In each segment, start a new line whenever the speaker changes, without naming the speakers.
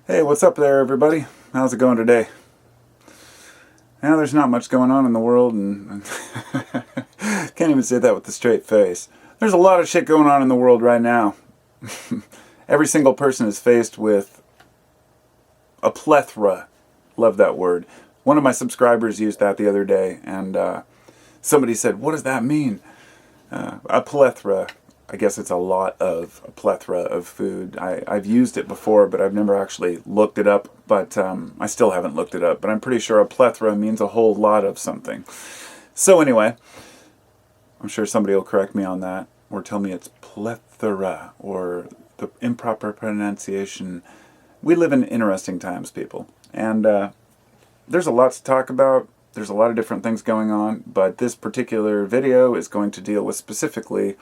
Hey, what's up there, everybody? How's it going today? Now, there's not much going on in the world, and can't even say that with a straight face. There's a lot of shit going on in the world right now. Every single person is faced with a plethora. Love that word. One of my subscribers used that the other day, and somebody said, "What does that mean?" A plethora. I guess it's a plethora of food. I've used it before, but I've never actually looked it up. But I still haven't looked it up. But I'm pretty sure a plethora means a whole lot of something. So anyway, I'm sure somebody will correct me on that, or tell me it's plethora, or the improper pronunciation. We live in interesting times, people. And there's a lot to talk about. There's a lot of different things going on. But this particular video is going to deal with specifically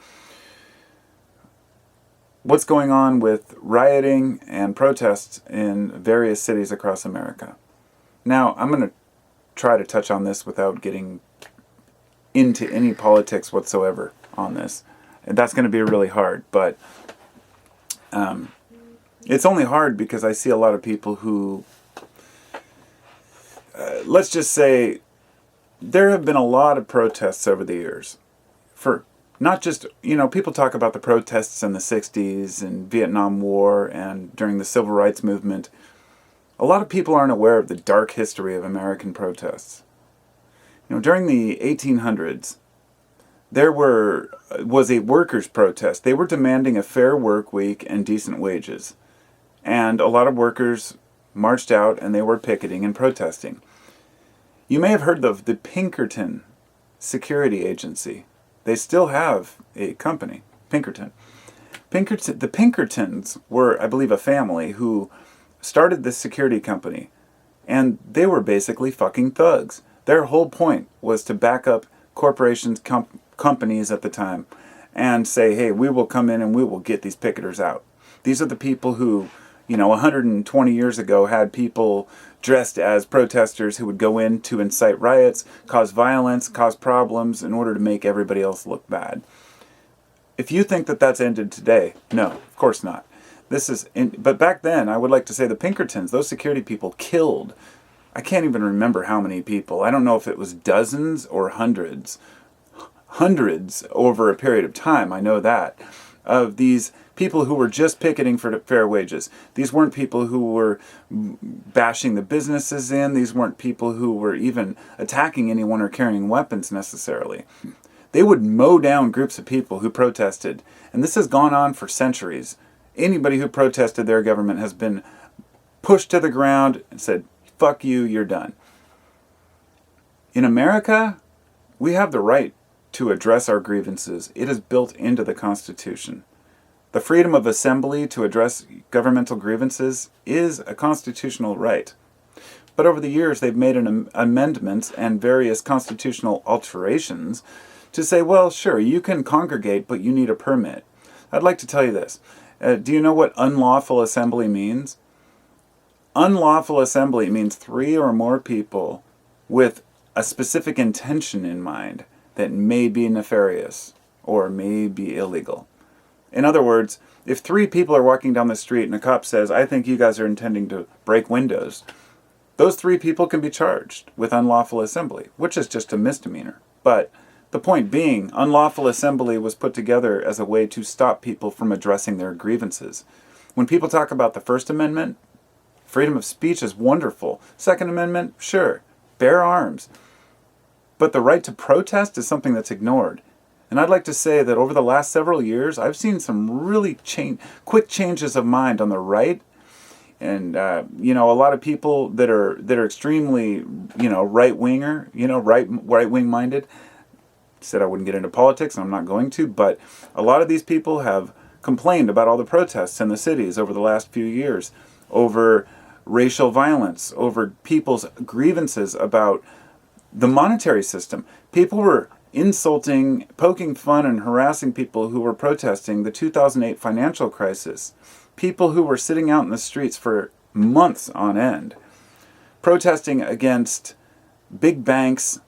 what's going on with rioting and protests in various cities across America. Now, I'm going to try to touch on this without getting into any politics whatsoever on this. And that's going to be really hard, but it's only hard because I see a lot of people who, let's just say, there have been a lot of protests over the years for not just, people talk about the protests in the 60s and Vietnam War and during the Civil Rights Movement. A lot of people aren't aware of the dark history of American protests. During the 1800s, there was a workers' protest. They were demanding a fair work week and decent wages. And a lot of workers marched out and they were picketing and protesting. You may have heard of the Pinkerton Security Agency. They still have a company, Pinkerton. The Pinkertons were, I believe, a family who started this security company. And they were basically fucking thugs. Their whole point was to back up corporations, companies at the time, and say, hey, we will come in and we will get these picketers out. These are the people who, 120 years ago had people dressed as protesters who would go in to incite riots, cause violence, cause problems in order to make everybody else look bad. If you think that that's ended today, no, of course not. But back then, I would like to say the Pinkertons, those security people killed, I can't even remember how many people. I don't know if it was dozens or hundreds. Hundreds over a period of time, I know that, of these people who were just picketing for fair wages. These weren't people who were bashing the businesses in. These weren't people who were even attacking anyone or carrying weapons necessarily. They would mow down groups of people who protested. And this has gone on for centuries. Anybody who protested their government has been pushed to the ground and said, fuck you, you're done. In America, we have the right to address our grievances. It is built into the Constitution. The freedom of assembly to address governmental grievances is a constitutional right. But over the years, they've made amendments and various constitutional alterations to say, well, sure, you can congregate, but you need a permit. I'd like to tell you this. Do you know what unlawful assembly means? Unlawful assembly means 3 or more people with a specific intention in mind that may be nefarious or may be illegal. In other words, if 3 people are walking down the street and a cop says, I think you guys are intending to break windows, those 3 people can be charged with unlawful assembly, which is just a misdemeanor. But the point being, unlawful assembly was put together as a way to stop people from addressing their grievances. When people talk about the First Amendment, freedom of speech is wonderful. Second Amendment, sure, bear arms. But the right to protest is something that's ignored. And I'd like to say that over the last several years, I've seen some really quick changes of mind on the right. And, a lot of people that are extremely, right-winger, right-wing minded. Said I wouldn't get into politics, and I'm not going to. But a lot of these people have complained about all the protests in the cities over the last few years, over racial violence, over people's grievances about the monetary system. People were insulting, poking fun, and harassing people who were protesting the 2008 financial crisis. People who were sitting out in the streets for months on end, protesting against big banks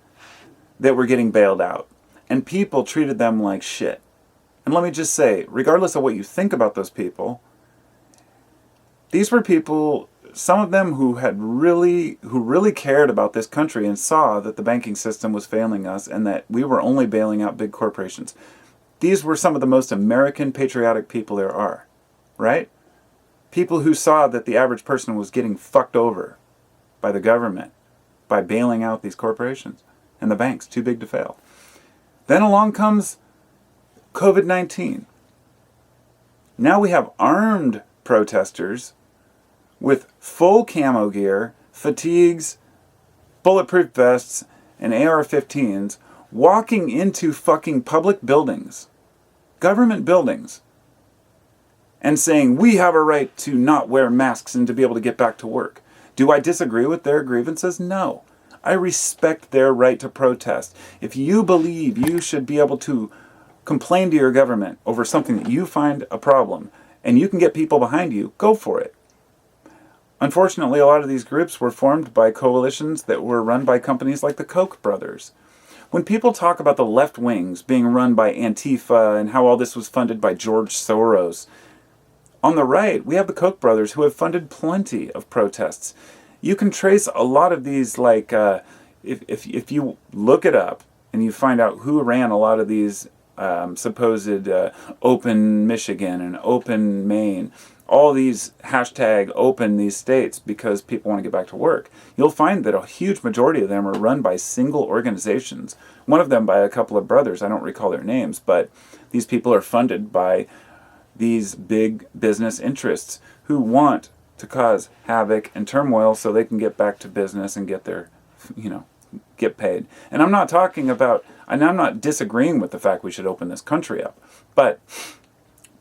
that were getting bailed out. And people treated them like shit. And let me just say, regardless of what you think about those people, these were people some of them who really cared about this country and saw that the banking system was failing us and that we were only bailing out big corporations. These were some of the most American patriotic people there are, right? People who saw that the average person was getting fucked over by the government by bailing out these corporations and the banks too big to fail. Then along comes COVID-19. Now we have armed protesters with full camo gear, fatigues, bulletproof vests, and AR-15s walking into fucking public buildings, government buildings, and saying, we have a right to not wear masks and to be able to get back to work. Do I disagree with their grievances? No. I respect their right to protest. If you believe you should be able to complain to your government over something that you find a problem, and you can get people behind you, go for it. Unfortunately, a lot of these groups were formed by coalitions that were run by companies like the Koch brothers. When people talk about the left wings being run by Antifa and how all this was funded by George Soros, on the right, we have the Koch brothers who have funded plenty of protests. You can trace a lot of these, like, if you look it up and you find out who ran a lot of these supposed open Michigan and open Maine, all these hashtag open these states because people want to get back to work, you'll find that a huge majority of them are run by single organizations. One of them by a couple of brothers, I don't recall their names, but these people are funded by these big business interests who want to cause havoc and turmoil so they can get back to business and get their, get paid. And I'm not talking about, and I'm not disagreeing with the fact we should open this country up, but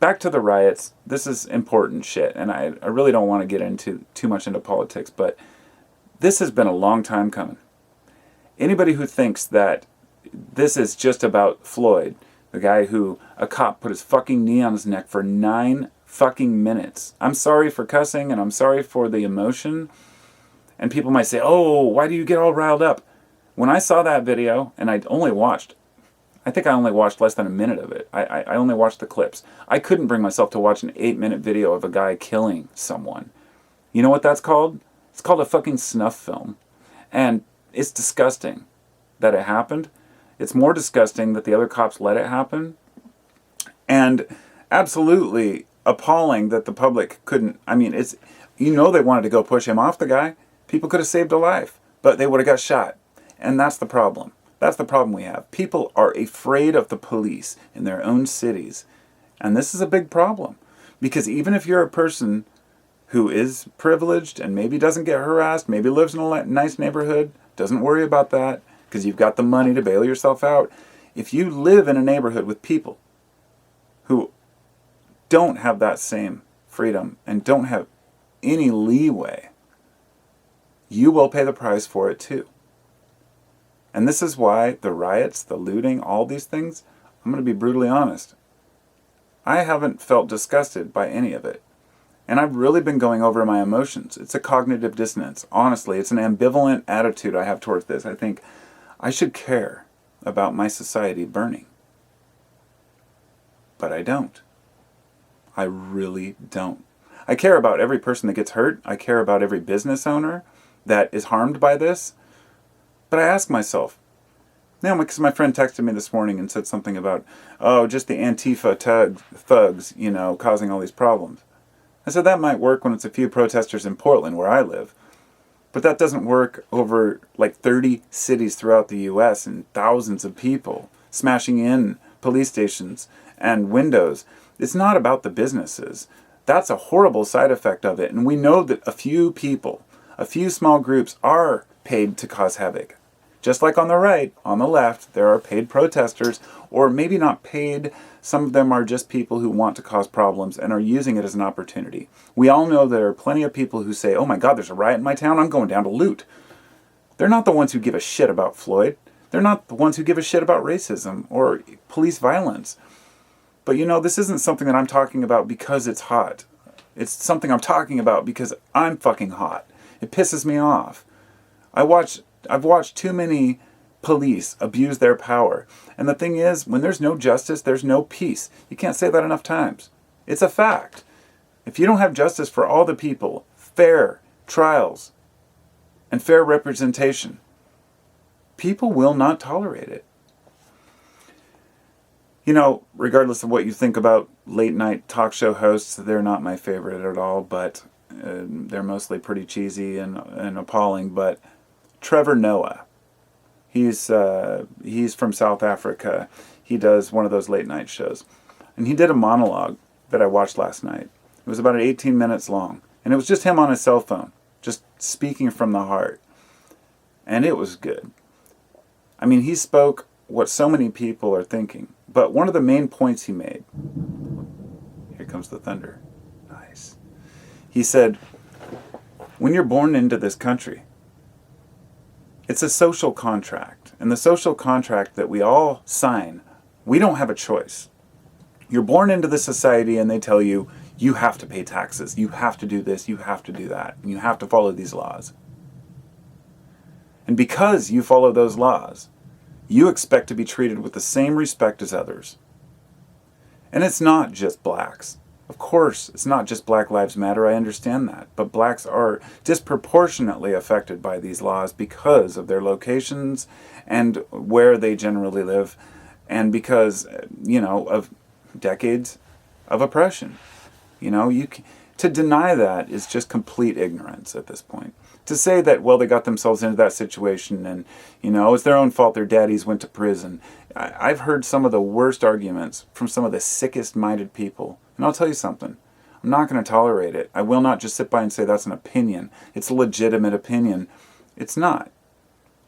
back to the riots. This is important shit, and I really don't want to get into too much into politics, but this has been a long time coming. Anybody who thinks that this is just about Floyd, the guy who a cop put his fucking knee on his neck for 9 fucking minutes. I'm sorry for cussing, and I'm sorry for the emotion, and people might say, oh, why do you get all riled up? When I saw that video, and I think I only watched less than a minute of it. I only watched the clips. I couldn't bring myself to watch an 8-minute video of a guy killing someone. You know what that's called? It's called a fucking snuff film. And it's disgusting that it happened. It's more disgusting that the other cops let it happen. And absolutely appalling that the public couldn't. I mean, they wanted to go push him off the guy. People could have saved a life, but they would have got shot. And that's the problem. That's the problem we have. People are afraid of the police in their own cities. And this is a big problem. Because even if you're a person who is privileged and maybe doesn't get harassed, maybe lives in a nice neighborhood, doesn't worry about that because you've got the money to bail yourself out. If you live in a neighborhood with people who don't have that same freedom and don't have any leeway, you will pay the price for it too. And this is why the riots, the looting, all these things, I'm going to be brutally honest, I haven't felt disgusted by any of it. And I've really been going over my emotions. It's a cognitive dissonance. Honestly, it's an ambivalent attitude I have towards this. I think I should care about my society burning. But I don't. I really don't. I care about every person that gets hurt. I care about every business owner that is harmed by this. But I ask myself, because my friend texted me this morning and said something about, just the Antifa thugs, causing all these problems. I said that might work when it's a few protesters in Portland, where I live. But that doesn't work over like 30 cities throughout the U.S. and thousands of people smashing in police stations and windows. It's not about the businesses. That's a horrible side effect of it. And we know that a few people, a few small groups are paid to cause havoc. Just like on the right, on the left, there are paid protesters, or maybe not paid. Some of them are just people who want to cause problems and are using it as an opportunity. We all know there are plenty of people who say, oh my God, there's a riot in my town, I'm going down to loot. They're not the ones who give a shit about Floyd. They're not the ones who give a shit about racism or police violence. But this isn't something that I'm talking about because it's hot. It's something I'm talking about because I'm fucking hot. It pisses me off. I've watched too many police abuse their power. And the thing is, when there's no justice, there's no peace. You can't say that enough times. It's a fact. If you don't have justice for all the people, fair trials, and fair representation. People will not tolerate it. You know, regardless of what you think about late night talk show hosts, they're not my favorite at all, but they're mostly pretty cheesy and appalling. But Trevor Noah, he's from South Africa. He does one of those late night shows. And he did a monologue that I watched last night. It was about 18 minutes long. And it was just him on his cell phone, just speaking from the heart. And it was good. I mean, he spoke what so many people are thinking. But one of the main points he made, here comes the thunder. Nice. He said, when you're born into this country, it's a social contract. And the social contract that we all sign, we don't have a choice. You're born into this society and they tell you, you have to pay taxes, you have to do this, you have to do that, and you have to follow these laws. And because you follow those laws, you expect to be treated with the same respect as others. And it's not just blacks. Of course, it's not just Black Lives Matter, I understand that. But blacks are disproportionately affected by these laws because of their locations and where they generally live, and because, of decades of oppression. To deny that is just complete ignorance at this point. To say that, well, they got themselves into that situation and, it's their own fault their daddies went to prison. I've heard some of the worst arguments from some of the sickest-minded people. And I'll tell you something. I'm not going to tolerate it. I will not just sit by and say that's an opinion. It's a legitimate opinion. It's not.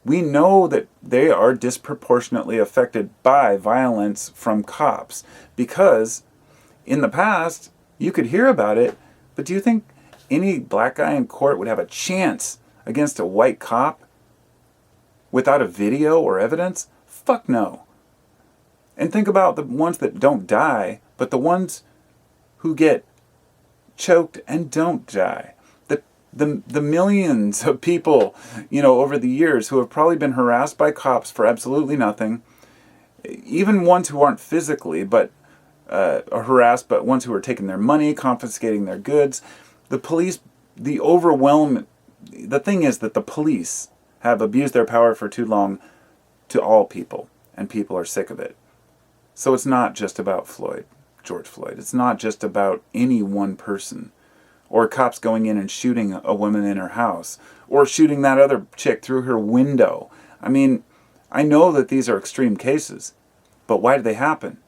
We know that they are disproportionately affected by violence from cops because in the past, you could hear about it, but do you think any black guy in court would have a chance against a white cop without a video or evidence? Fuck no. And think about the ones that don't die, but the ones who get choked and don't die. The millions of people, over the years who have probably been harassed by cops for absolutely nothing, even ones who aren't physically, but are harassed, but ones who are taking their money, confiscating their goods. The police, the thing is that the police have abused their power for too long to all people, and people are sick of it. So it's not just about George Floyd. It's not just about any one person, or cops going in and shooting a woman in her house, or shooting that other chick through her window. I mean, I know that these are extreme cases, but why do they happen?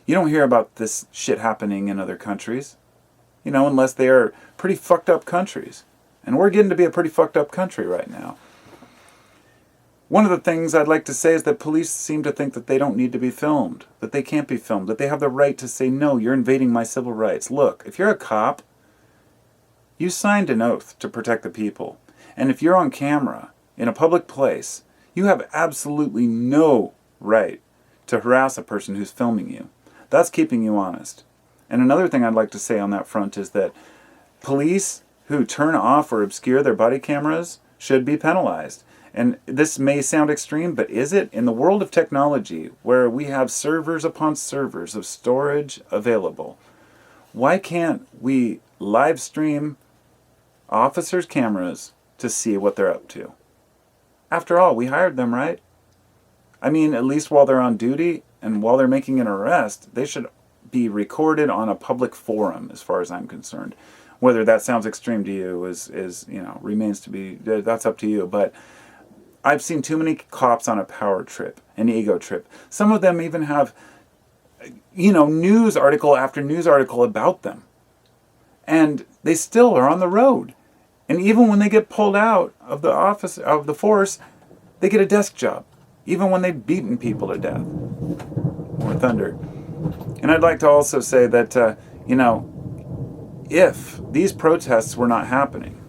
You don't hear about this shit happening in other countries, unless they are pretty fucked up countries. And we're getting to be a pretty fucked up country right now. One of the things I'd like to say is that police seem to think that they don't need to be filmed, that they can't be filmed, that they have the right to say, no, you're invading my civil rights. Look, if you're a cop, you signed an oath to protect the people. And if you're on camera in a public place, you have absolutely no right to harass a person who's filming you. That's keeping you honest. And another thing I'd like to say on that front is that police who turn off or obscure their body cameras should be penalized. And this may sound extreme, but is it? In the world of technology, where we have servers upon servers of storage available, why can't we live stream officers' cameras to see what they're up to? After all, we hired them, right? I mean, at least while they're on duty and while they're making an arrest, they should be recorded on a public forum, as far as I'm concerned. Whether that sounds extreme to you is remains to be, that's up to you. But I've seen too many cops on a power trip, an ego trip. Some of them even have, news article after news article about them. And they still are on the road. And even when they get pulled out of the office, of the force, they get a desk job. Even when they've beaten people to death. More thunder. And I'd like to also say that, if these protests were not happening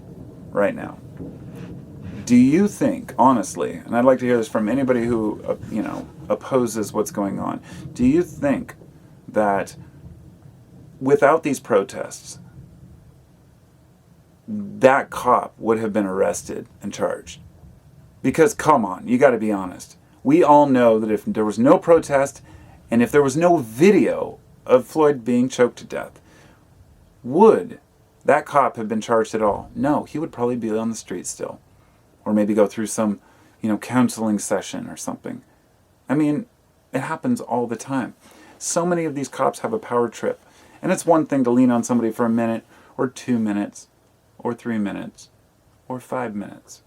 right now, do you think, honestly, and I'd like to hear this from anybody who, opposes what's going on, do you think that without these protests, that cop would have been arrested and charged? Because, come on, you got to be honest. We all know that if there was no protest and if there was no video of Floyd being choked to death, would that cop have been charged at all? No, he would probably be on the street still. Or maybe go through some, counseling session or something. I mean, it happens all the time. So many of these cops have a power trip. And it's one thing to lean on somebody for a minute, or 2 minutes, or 3 minutes, or 5 minutes.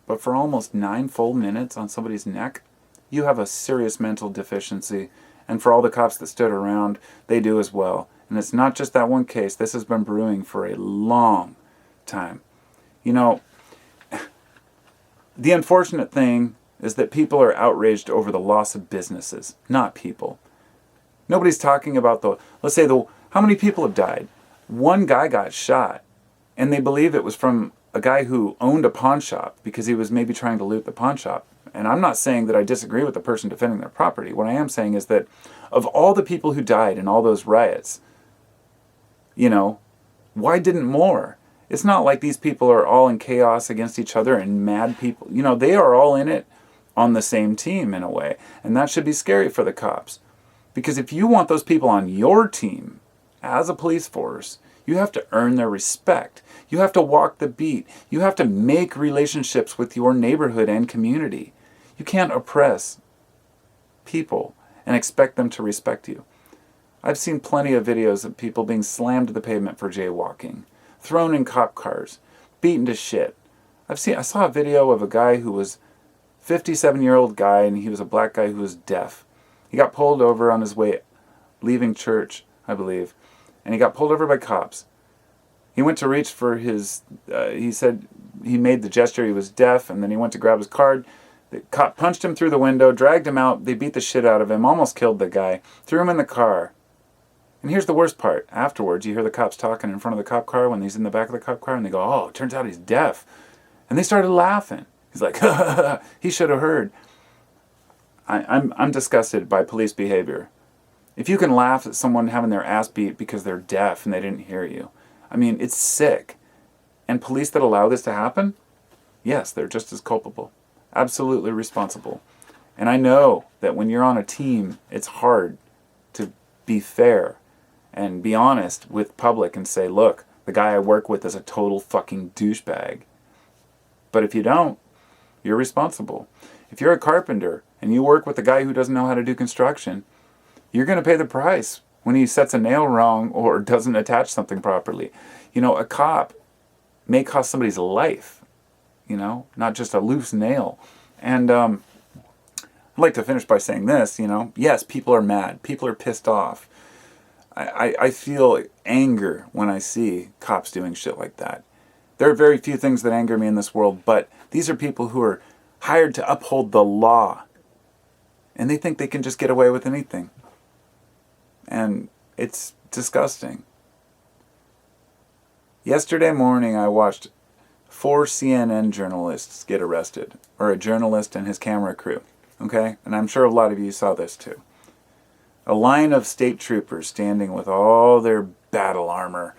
But for almost 9 full minutes on somebody's neck, you have a serious mental deficiency. And for all the cops that stood around, they do as well. And it's not just that one case. This has been brewing for a long time. The unfortunate thing is that people are outraged over the loss of businesses, not people. Nobody's talking about how many people have died? One guy got shot, and they believe it was from a guy who owned a pawn shop because he was maybe trying to loot the pawn shop. And I'm not saying that I disagree with the person defending their property. What I am saying is that of all the people who died in all those riots, why didn't more? It's not like these people are all in chaos against each other and mad people. They are all in it on the same team in a way. And that should be scary for the cops. Because if you want those people on your team as a police force, you have to earn their respect. You have to walk the beat. You have to make relationships with your neighborhood and community. You can't oppress people and expect them to respect you. I've seen plenty of videos of people being slammed to the pavement for jaywalking, thrown in cop cars, beaten to shit. I saw a video of a guy who was 57-year-old guy, and he was a black guy who was deaf. He got pulled over on his way leaving church, I believe, and he got pulled over by cops. He went to reach for he said he made the gesture, he was deaf, and then he went to grab his card. The cop punched him through the window, dragged him out, they beat the shit out of him, almost killed the guy, threw him in the car. And here's the worst part. Afterwards, you hear the cops talking in front of the cop car when he's in the back of the cop car, and they go, "Oh, it turns out he's deaf." And they started laughing. He's like, he should have heard. I'm disgusted by police behavior. If you can laugh at someone having their ass beat because they're deaf and they didn't hear you, it's sick. And police that allow this to happen, yes, they're just as culpable. Absolutely responsible. And I know that when you're on a team, it's hard to be fair and be honest with public and say, look, the guy I work with is a total fucking douchebag. But if you don't, you're responsible. If you're a carpenter and you work with a guy who doesn't know how to do construction, you're going to pay the price when he sets a nail wrong or doesn't attach something properly. A cop may cost somebody's life, not just a loose nail. And I'd like to finish by saying this, yes, people are mad. People are pissed off. I feel anger when I see cops doing shit like that. There are very few things that anger me in this world, but these are people who are hired to uphold the law. And they think they can just get away with anything. And it's disgusting. Yesterday morning I watched 4 CNN journalists get arrested. Or a journalist and his camera crew. Okay? And I'm sure a lot of you saw this too. A line of state troopers standing with all their battle armor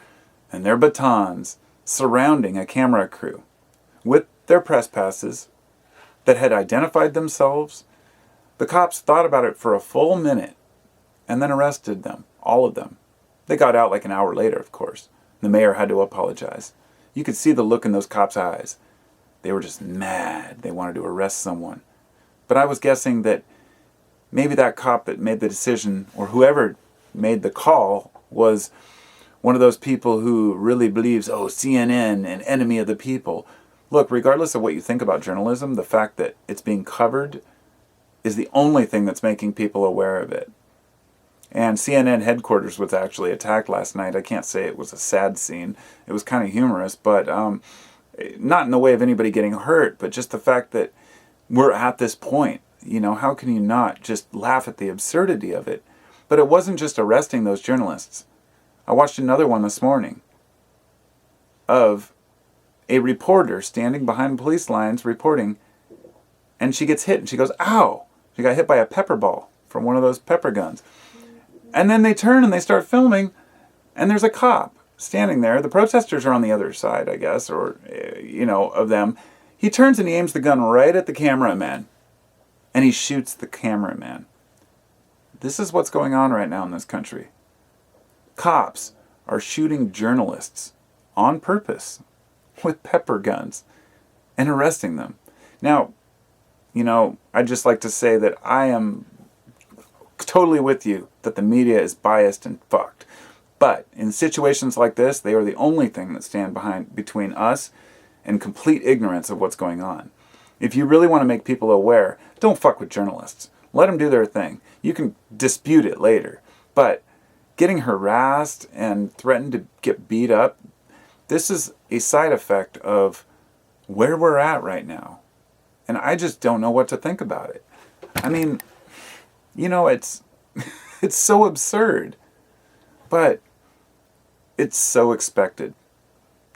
and their batons surrounding a camera crew with their press passes that had identified themselves. The cops thought about it for a full minute and then arrested them, all of them. They got out like an hour later, of course. The mayor had to apologize. You could see the look in those cops' eyes. They were just mad. They wanted to arrest someone. But I was guessing that maybe that cop that made the decision, or whoever made the call, was one of those people who really believes, CNN, an enemy of the people. Look, regardless of what you think about journalism, the fact that it's being covered is the only thing that's making people aware of it. And CNN headquarters was actually attacked last night. I can't say it was a sad scene. It was kind of humorous, but not in the way of anybody getting hurt, but just the fact that we're at this point. How can you not just laugh at the absurdity of it? But it wasn't just arresting those journalists. I watched another one this morning of a reporter standing behind police lines reporting, and she gets hit and she goes, ow! She got hit by a pepper ball from one of those pepper guns. And then they turn and they start filming, and there's a cop standing there. The protesters are on the other side, I guess, or, of them. He turns and he aims the gun right at the cameraman, and he shoots the cameraman. This is what's going on right now in this country. Cops are shooting journalists on purpose with pepper guns and arresting them. Now, I'd just like to say that I am totally with you that the media is biased and fucked. But in situations like this, they are the only thing that stand between us and complete ignorance of what's going on. If you really want to make people aware, don't fuck with journalists. Let them do their thing. You can dispute it later. But getting harassed and threatened to get beat up, this is a side effect of where we're at right now. And I just don't know what to think about it. I mean, it's it's so absurd. But it's so expected.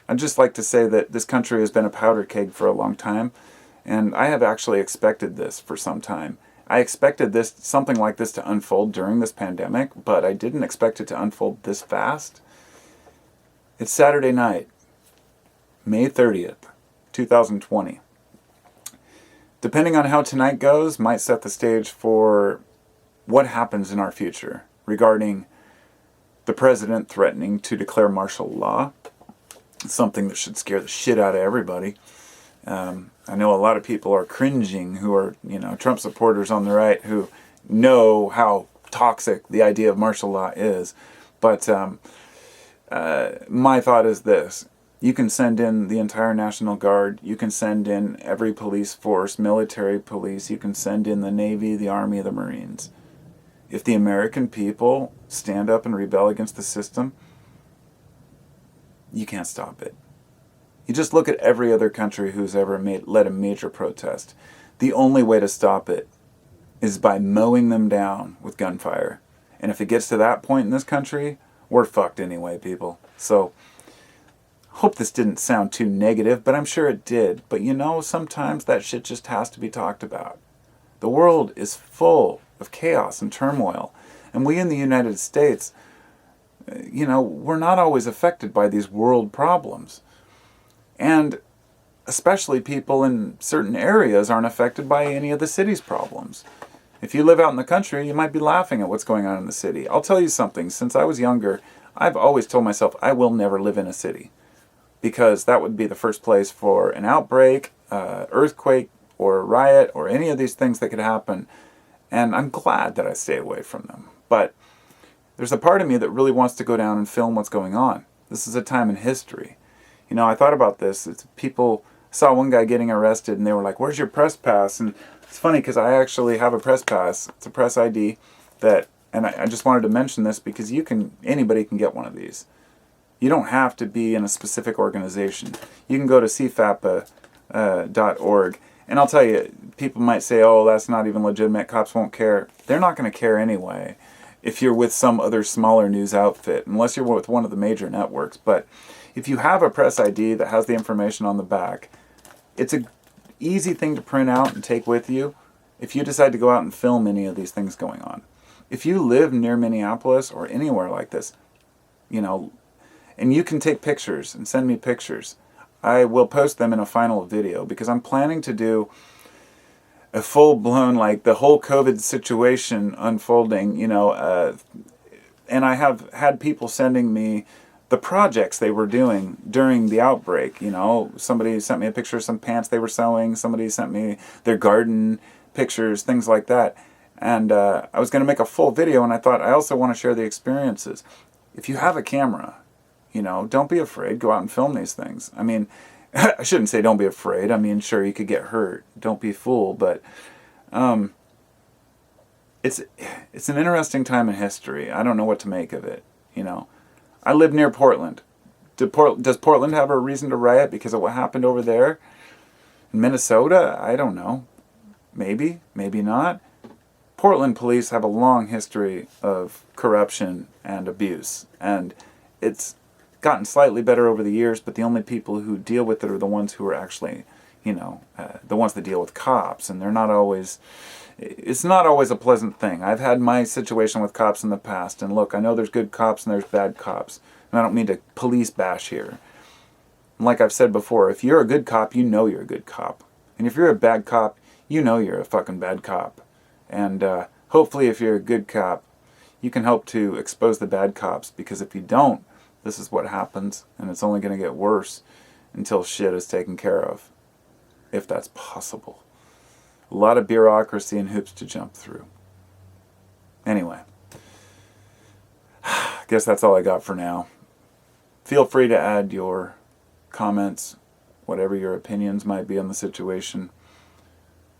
I'd just like to say that this country has been a powder keg for a long time, and I have actually expected this for some time. I expected something like this to unfold during this pandemic, but I didn't expect it to unfold this fast. It's Saturday night, May 30th, 2020. Depending on how tonight goes, might set the stage for what happens in our future regarding the president threatening to declare martial law. Something that should scare the shit out of everybody. I know a lot of people are cringing who are, Trump supporters on the right who know how toxic the idea of martial law is. But my thought is this. You can send in the entire National Guard. You can send in every police force, military police. You can send in the Navy, the Army, the Marines. If the American people stand up and rebel against the system, you can't stop it. You just look at every other country who's ever led a major protest. The only way to stop it is by mowing them down with gunfire. And if it gets to that point in this country, we're fucked anyway, people. So, hope this didn't sound too negative, but I'm sure it did. But sometimes that shit just has to be talked about. The world is full of chaos and turmoil. And we in the United States, we're not always affected by these world problems. And especially people in certain areas aren't affected by any of the city's problems. If you live out in the country, you might be laughing at what's going on in the city. I'll tell you something. Since I was younger, I've always told myself I will never live in a city. Because that would be the first place for an outbreak, earthquake, or a riot, or any of these things that could happen. And I'm glad that I stay away from them. But there's a part of me that really wants to go down and film what's going on. This is a time in history. I thought about this. People saw one guy getting arrested and they were like, "Where's your press pass?" And it's funny because I actually have a press pass. It's a press ID and I just wanted to mention this because anybody can get one of these. You don't have to be in a specific organization. You can go to cfap.org. And I'll tell you, people might say, "Oh, that's not even legitimate. Cops won't care." They're not going to care anyway if you're with some other smaller news outfit, unless you're with one of the major networks. But if you have a press ID that has the information on the back, it's an easy thing to print out and take with you if you decide to go out and film any of these things going on. If you live near Minneapolis or anywhere like this, and you can take pictures and send me pictures, I will post them in a final video because I'm planning to do a full-blown, the whole COVID situation unfolding, and I have had people sending me the projects they were doing during the outbreak. Somebody sent me a picture of some pants they were sewing. Somebody sent me their garden pictures, things like that. And I was going to make a full video, and I thought I also want to share the experiences. If you have a camera, don't be afraid. Go out and film these things. I mean, I shouldn't say don't be afraid. I mean, sure, you could get hurt. Don't be fooled. But it's an interesting time in history. I don't know what to make of it, I live near Portland. Does Portland have a reason to riot because of what happened over there? In Minnesota? I don't know. Maybe, maybe not. Portland police have a long history of corruption and abuse. And it's gotten slightly better over the years, but the only people who deal with it are the ones who are actually, the ones that deal with cops. And it's not always a pleasant thing. I've had my situation with cops in the past, and look, I know there's good cops and there's bad cops, and I don't mean to police bash here. Like I've said before, if you're a good cop, you know you're a good cop. And if you're a bad cop, you know you're a fucking bad cop. And hopefully if you're a good cop, you can help to expose the bad cops, because if you don't, This is what happens, and it's only going to get worse until shit is taken care of, if that's possible. A lot of bureaucracy and hoops to jump through. Anyway, I guess that's all I got for now. Feel free to add your comments, whatever your opinions might be on the situation.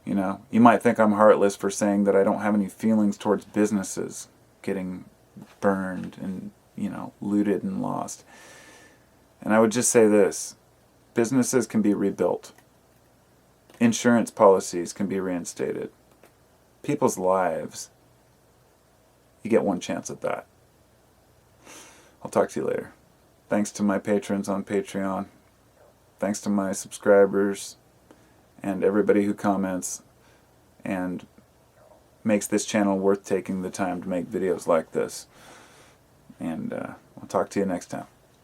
You know, you might think I'm heartless for saying that I don't have any feelings towards businesses getting burned and, you know, looted and lost. And I would just say this: businesses can be rebuilt. Insurance policies can be reinstated. People's lives, you get one chance at that. I'll talk to you later. Thanks to my patrons on Patreon. Thanks to my subscribers and everybody who comments and makes this channel worth taking the time to make videos like this. And I'll talk to you next time.